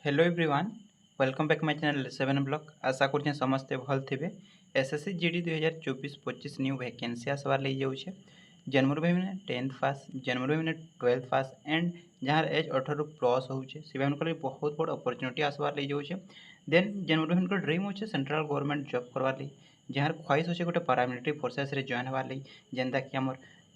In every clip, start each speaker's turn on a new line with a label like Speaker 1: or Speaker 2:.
Speaker 1: Hello everyone welcome back my channel 7 ब्लॉक आशा कर समस्ते भल थे एसएससी जीडी 2024-25 न्यू वैकेंसी आसबार लग जाऊे जनवरी भाई मैंने 10th पास जनवरी भाई मैंने 12th पास एंड जहाँ एज 18 प्लस होचे से बहुत बड़ अपरच्युनिटी आसबार लग जाऊे देन जनवरी भाई ड्रीम हो सेंट्रल गवर्नमेंट जॉब करवार लगी जहाँ ख्वाहिश हो गोटे पारामिलिटारी फोर्सेस जॉइन हबार लगी जेनता कि आम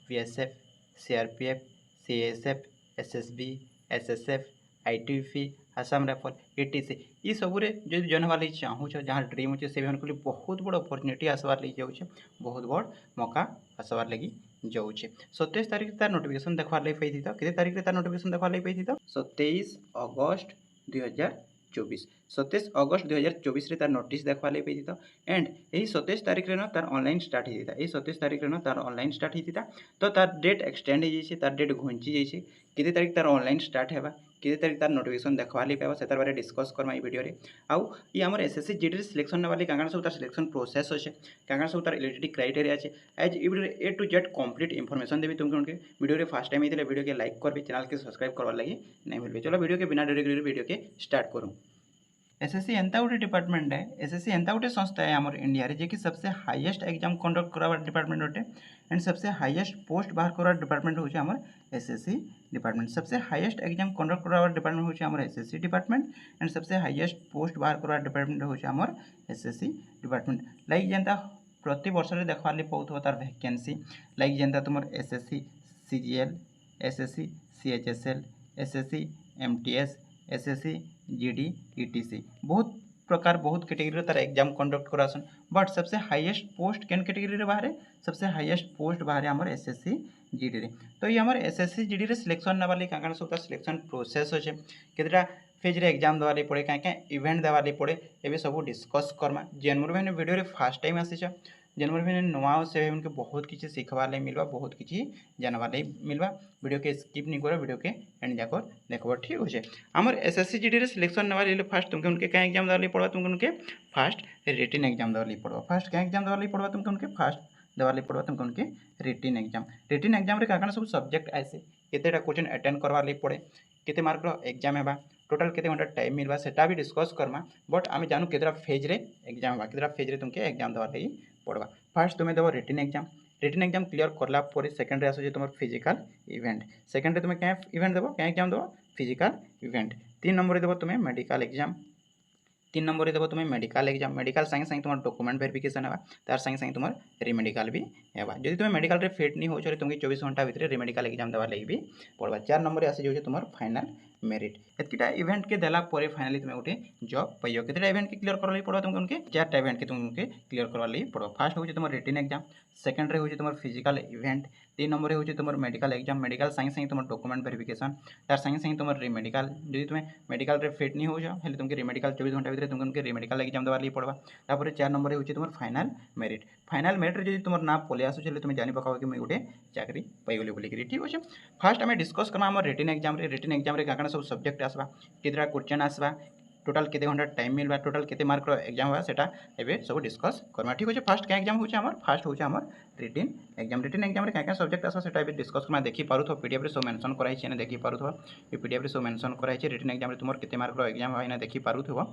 Speaker 1: BSF CRPF CSF SSB SSF ITBP Assam rifle ATC ये सबुरे जो जॉइन हबार लगी चाहूँ जहाँ ड्रीम अच्छे से बहुत बड़ अपरच्युनिटी आसबार लगी जाऊे बहुत बड़ मौका आसबार लगी जाऊे 27 तारीख तार नोटिफिकेशन देखवार लगी पाई केते तारीख तार नोटिफिकेशन देखवार लगी पाई 27 अगस्त 2024 27 अगस्त 2024 तार नोटिस देखवार लगी पाई एंड यही 27 तारीख रे तार ऑनलाइन स्टार्ट होता यही 27 तारीख रे तार ऑनलाइन स्टार्ट होता तो तार डेट एक्सटेंड हो जाए तार डेट घुंची जाइए केते तारीख तार ऑनलाइन स्टार्ट है केते तारीख तार नोटिफिकेशन देखवार लगी पाइबा सेतार बारे डिस्कस करवा ई वीडियो रे आउ ये हमर एसएससी जीडी सिलेक्शन वाली कांगण सब तार सिलेक्शन प्रोसेस होचे कांगण सब तार एलिजिबिलिटी क्राइटेरिया আছে एज ई video A to Z complete information देबी तुमके उनके वीडियो रे फर्स्ट टाइम इतले वीडियो के लाइक करबी चैनल के सब्सक्राइब करवा लगी नहीं भूलबे चलो वीडियो के बिना देरी करे वीडियो के स्टार्ट करूँ एसएससी एंता गोटे डिपार्टमेंट है एसएससी एंता गोटे संस्था है आमर इंडिया रे जे कि सबसे हाईएस्ट एग्जाम कंडक्ट करार डिपार्टमेंट होटे एंड सबसे हाईएस्ट पोस्ट बाहर करार डिपार्टमेंट होचे आमर एसएससी डिपार्टमेंट सबसे हाईएस्ट एग्जाम कंडक्ट करार डिपार्टमेंट होचे आमर एसएससी डिपार्टमेंट एंड सबसे हाईएस्ट पोस्ट बाहर करार डिपार्टमेंट होचे आमर एसएससी डिपार्टमेंट लाइक जेनता प्रति वर्ष रे देखवार लिए पाउथो तार वैकेंसी लाइक जेनता तुमर SSC CGL SSC CHSL SSC MTS SSC GD etc बहुत प्रकार बहुत कैटेगरी तार एग्जाम कंडक्ट करासन बट सबसे हाईएस्ट पोस्ट केन कैटेगरी रे बाहर सबसे हाईएस्ट पोस्ट बाहर आमर एसएससी जीडी रे तो ये आमर एसएससी जीडी रे सिलेक्शन नवा लगी कांगण सब सिलेक्शन प्रोसेस होचे केतरा फेज रे एग्जाम देवा लगी पड़े क्या इवेंट देवा लगी पड़े ये सब डिस्कस करमा जनवरी महीने वीडियो रे फर्स्ट टाइम आसी जनवरी महीने नुआ से उनके बहुत किसी सीखवार लगी मिलवा बहुत किसी जानवार लगी मिलवा वीडियो के स्किप नहीं करो वीडियो के एंड जाकर देखो ठीक होचे आमर एसएससी जीडी रे सिलेक्शन नवा ले फास्ट तुमके उनके क्या एग्जाम देवा लगी पड़वा तुमके उनके फास्ट रिटन एग्जाम देवा लगी पड़वा फास्ट क्या एग्जाम देवा लगी पड़वा तुमके उनके फास्ट देवा लगी पड़वा तुमके उनके रिटन एग्जाम रे काकण सब सब्जेक्ट आसे केतेटा क्वेश्चन अटेंड करवा लगी पड़े केते मार्क रो एग्जाम हेबा टोटल केते घंटा टाइम मिलवा सेटा भी डिस्कस करमा बट आमे जानू केतेटा फेज रे एग्जाम हेबा केतेटा फेज रे तुमके एग्जाम देवा लगी पड़वा फास्ट तुम्हें देव रिटन एग्जाम क्लियर करला सेकेंड आसूँ तुम फिजिकल इवेंट सेकेंड तुम्हें क्या इवेंट देव क्या एग्जाम देव फिजिकल इवेंट 3 नंबर देव तुम्हें मेडिकल एग्जाम 3 नंबर देव तुम्हें मेडिकल एग्जाम मेडिकल संगे संगे तुम डॉक्यूमेंट वेरिफिकेशन है तार संगे संगे तुम रिमेडिकल भी है जब तुम मेडिकल रे फिट नहीं हो तुमको 24 घंटा भितर रिमेडिकल एग्जाम देवा लगी भी पड़वा 4 नंबर आसी जाऊँ तुम फाइनल मेरिट एतकीटा इवेंट के देला परे फाइनली तुम गोटे जॉब पाइयो केतेटा इवेंट के क्लियर करवा लगी पड़वा तुमको उनके 4टा इवेंट के तुमके क्लियर करवा लगी पड़वा फास्ट हो तुम रिटन एग्जाम सेकेंड रे हो तुम फिजिकल इवेंट 3 नंबर हो तुम मेडिकल एग्जाम मेडिकल संगे संगे तुम डॉक्यूमेंट वेरिफिकेशन तार संगे संगे तुम रिमेडिकल जो तुम मेडिकल रे फिट नहीं हो जाओ तुमके रिमेडिकल 24 घंटा भितर तुमको रिमेडिकल एग्जाम देवा लगी पड़वा तापर 4 नंबर हो तुम फाइनल मेरिट रे तुम ना पलि आसुचे तुम जानी पकाओ कि मुझे गोटे चाकरी पाइगली बोलिकी ठीक अच्छे फास्ट आम डिस्कस करवा आम रिटन एग्जाम रे काकण सब सब्जेक्ट आसवा केतटा क्वेश्चन आसवा टोटाल केते घंटा टाइम मिलवा टोटाल केते मार्क रो एग्जाम हुआ सेटा एबे सब डिस्कस करवा ठीक अच्छे फास्ट क्या एग्जाम होचे हमर फास्ट होचे हमर रिटन एग्जाम रे क्या सब्जेक्ट आसवा सेटा एबे डिस्कस करवा देखि पारुथो पीडीएफ रे सब मेंशन कराई छै ने देखि पारुथो ए पीडीएफ रे सब मेंशन कराई छै रिटन एग्जाम रे तुमर केते मार्क रो एग्जाम होय ना देखि पारुथो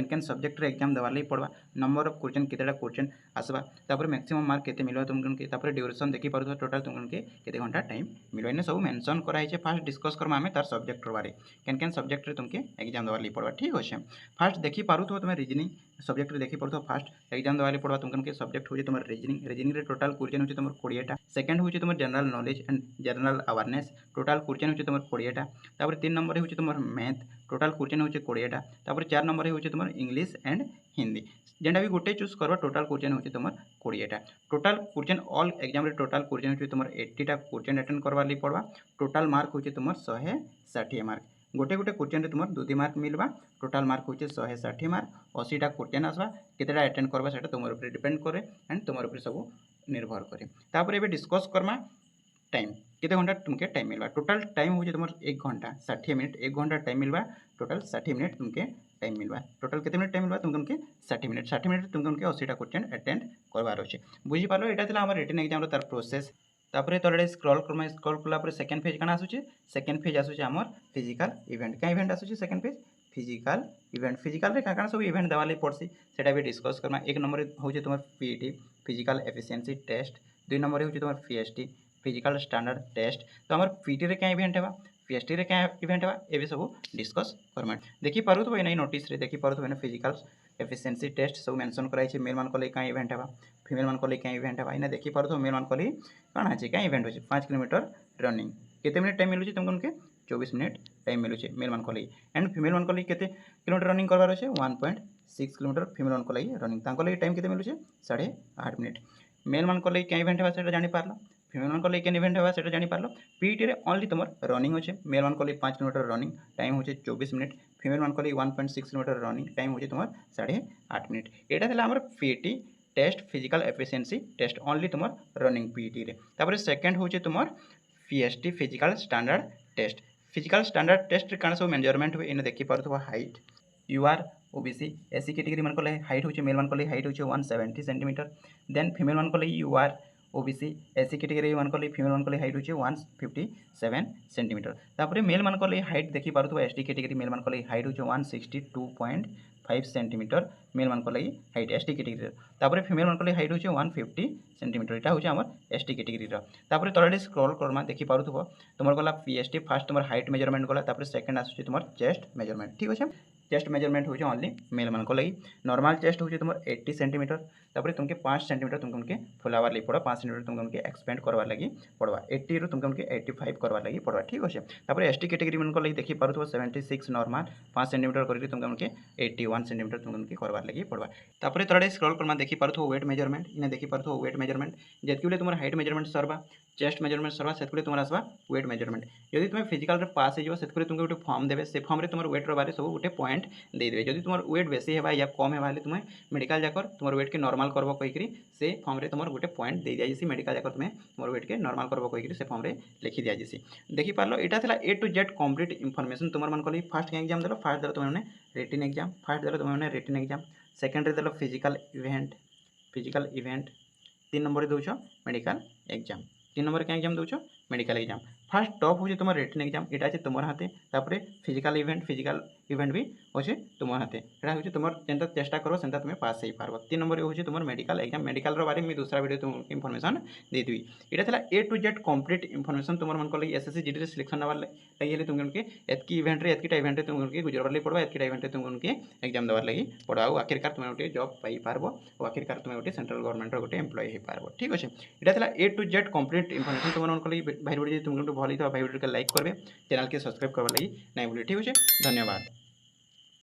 Speaker 1: केन सब्जेक्ट रे एग्जाम देवा लगी पड़वा नंबर ऑफ क्वेश्चन केतेटा क्वेश्चन आसवा तापर मैक्सिमम मार्क केते मिलवा तुमके तापर ड्यूरेशन देखि पारुथो टोटल तुमके केते घंटा टाइम मिलवा ने सब मेंशन कराई छै फास्ट डिस्कस करबा हमें तार सब्जेक्ट रो बारे केन सब्जेक्ट रे तुमके एग्जाम देवा लगी पड़वा ठीक होचे फास्ट देखि पारुथो तुम रीजनिंग सब्जेक्ट रे देखि पारुथो फास्ट एग्जाम देवा लगी पड़वा तुमके सब्जेक्ट होचे तुम रीजनिंग रे टोटल क्वेश्चन होचे तुम 20टा सेकंड होचे तुम general knowledge and general awareness total question होचे तुम 20टा तापर 3 नंबर होचे तुम मैथ टोटल क्वेश्चन होचे 20टा तापर 4 नंबर होचे तुम इंग्लिश एंड हिंदी जेनटा भी गोटे चूज करवा टोटल क्वेश्चन होचे तुम 20टा टोटल क्वेश्चन ऑल एग्जाम रे टोटल क्वेश्चन होचे तुम 80टा क्वेश्चन अटेंड करवा लगी पड़वा टोटल मार्क होचे तुम 160 मार्क गोटे गोटे क्वेश्चन रे तुम 2 मार्क मिलवा टोटल मार्क होचे 160 मार्क 80टा क्वेश्चन आसवा केतेटा अटेंड करवा सेटा तुम ऊपर डिपेंड करे एंड तुम ऊपर सब निर्भर करे तापर एबे डिस्कस करमा टाइम केते घंटा तुमके टाइम मिलवा टोटल टाइम होचे तुम 1 घंटा 60 मिनट 1 घंटा टाइम मिलवा टोटल 60 मिनट तुमके टाइम मिलवा टोटल केते मिनट टाइम मिलवा तुमके 60 मिनट तुमके 80टा क्वेश्चन अटेंड करवार अछि बुझी पालो एटा थिला हमर रिटन एग्जाम रो तार प्रोसेस तापर तले स्क्रॉल कला पर सेकंड फेज काना आसुचे सेकंड फेज आसुचे हमर फिजिकल इवेंट क्या इवेंट आसुचे second phase physical event physical रे काण सब इवेंट देवा लगी पड़सी सेटा भी डिस्कस करना। एक नंबर होचे तुम PET physical efficiency test, 2 number होचे तुम पीएसटी फिजिकल स्टैंडर्ड टेस्ट। तो हमर पीईटी रे क्या इवेंट हेबा पीएसटी रे क्या इवेंट हेबा ए भी सब डिस्कस करमा। देखि पारु तो एनै नोटिस रे देखि पारु तो फिजिकल एफिशिएंसी टेस्ट सब मेंशन कराई छै। मेल मान को ले क्या इवेंट हेबा फीमेल मान को ले क्या इवेंट हेबा इना देखि पारु तो मेल मान को ले काण छै क्या इवेंट होचे 5 किलोमीटर रनिंग केते मिनिट टाइम मिलुचे तुमको उनके 24 मिनिट टाइम मिलुचे मेल मान को ले। एंड फीमेल मान को ले केते किलोमीटर रनिंग करबार अछि 1.6 किलोमीटर फीमेल मान को ले रनिंग तांको ले टाइम केते मिलुचे 8.5 मिनिट। मेल मान को ले क्या इवेंट हेबा सेटा जानि पारलो फीमेल मान को ले क्या इवेंट हेबा सेटा जानि पारलो। पीईटी रे ओनली तुमर रनिंग होचे मेल मान को ले 5 किलोमीटर रनिंग टाइम होचे 24 मिनिट फीमेल मान को ले 1.6 किलोमीटर रनिंग टाइम होचे तुमर 8.5 मिनिट। एटा थला हमर PET test physical efficiency test only तुमर रनिंग पीईटी रे। तापर सेकंड होचे तुमर PST physical standard test physical standard test काण सब मेजरमेंट हुए इन देखि पारथबो height UR OBC SC category मान को ले हाइट होचे मेल मान को ले हाइट होचे 170 सेंटीमीटर। देन फीमेल मान को ले यूआर ओबीसी एससी कैटेगरी मान को ले फीमेल मान को ले हाइट होचे 157 सेंटीमीटर। तापर मेल मान को ले हाइट देखि पारथबो एसटी कैटेगरी मेल मान को ले हाइट होचे 162.5 सेंटीमीटर मेल मान को ले हाइट एसटी कैटेगरी। तापर फीमेल मान को ले हाइट होचे 150 सेंटीमीटर एटा होचे हमर एसटी कैटेगरी रो। तापर तळडे स्क्रॉल करमा देखि पारुथबो तुमर गला पीएसटी फर्स्ट तुमर हाइट मेजरमेंट गला तापर सेकंड आसुची तुमर चेस्ट मेजरमेंट ठीक अछि। चेस्ट मेजरमेंट होचे ओनली मेल मान को लगी नॉर्मल चेस्ट होचे तुमर 80 सेंटीमीटर तापर तुमके 5 सेंटीमीटर तुमके फुलावार लगी पड़ो 5 सेंटीमीटर तुमके एक्सपेंड करवार लगी पड़वा 80 रो तुमके 85 करवार लगी पड़वा ठीक अछि। तापर एसटी कैटेगरी मान को लगी देखि पारुथबो 76 नॉर्मल 5 सेंटीमीटर करके तुमके 81 सेंटीमीटर तुमके करवार लगी पड़वा। तापर तळे स्क्रॉल करमा देखि पारुथबो वेट मेजरमेंट इने देखि पारुथबो वेट मेजरमेंट जेतकुले तुमर हाइट मेजरमेंट सरबा चेस्ट मेजरमेंट सरबा सेतकुले तुमर आसबा वेट मेजरमेंट। यदि तुम फिजिकल रे पास हे जो सेतकुले तुमके गोटे फॉर्म देबे से फॉर्म रे तुमर वेट रो बारे सब गोटे पॉइंट दे देबे। यदि तुमर वेट बेसी हेबा या कम हेबा ले तुम मेडिकल जाकर तुमर वेट के नॉर्मल करबो कहिकरी से फॉर्म रे तुमर गोटे पॉइंट दे दिया जैसी मेडिकल जाकर तुम तुमर वेट के नॉर्मल करबो कहिकरी से फॉर्म रे लिखि दिया जैसी। देखि पारलो एटा थला ए टू जेड कंप्लीट इंफॉर्मेशन तुमर मन कोली फर्स्ट एग्जाम देलो फर्स्ट देलो तुमने रिटन एग्जाम फर्स्ट देलो तुमने रिटन एग्जाम सेकंड रे देलो फिजिकल इवेंट 3 नंबर रे दोछो मेडिकल एग्जाम 3 नंबर के एग्जाम दोछो मेडिकल एग्जाम। फर्स्ट टॉप होचे तुमर रिटन एग्जाम एटा আছে তোমার হাতে তারপরে ফিজিক্যাল ইভেন্ট भी होचे তোমার হাতে এটা होचे তোমার যেটা চেষ্টা করো সেটা তুমি পাস হই পারবো। 3 नंबर होचे তোমার मेडिकल एग्जाम मेडिकल रो बारे में दूसरा वीडियो तुम इंफॉर्मेशन दे देबी। एटा थला ए टू जेड कंप्लीट इंफॉर्मेशन तुम्हार मन को लगी एसएससी जीडी रे सिलेक्शन नवार लगी हेले तुमके एतकी इवेंट रे एतकीटा इवेंट रे तुमके गुजरबार लगी पड़बा एतकीटा इवेंट रे तुमके एग्जाम देबार लगी पड़बा और आखिरकार तुम गोटे जॉब पाई पारबो और आखिरकार तुम गोटे सेंट्रल गवर्नमेंट रो गोटे एम्प्लॉय हे पारबो ठीक अछि। एटा थला ए टू जेड कंप्लीट इंफॉर्मेशन तुम्हार मन को लगी भाई वीडियो तुमके भल हित भाई वीडियो के लाइक करबे चैनल के सब्सक्राइब करबा लगी नहीं भूलिए ठीक अछि। धन्यवाद।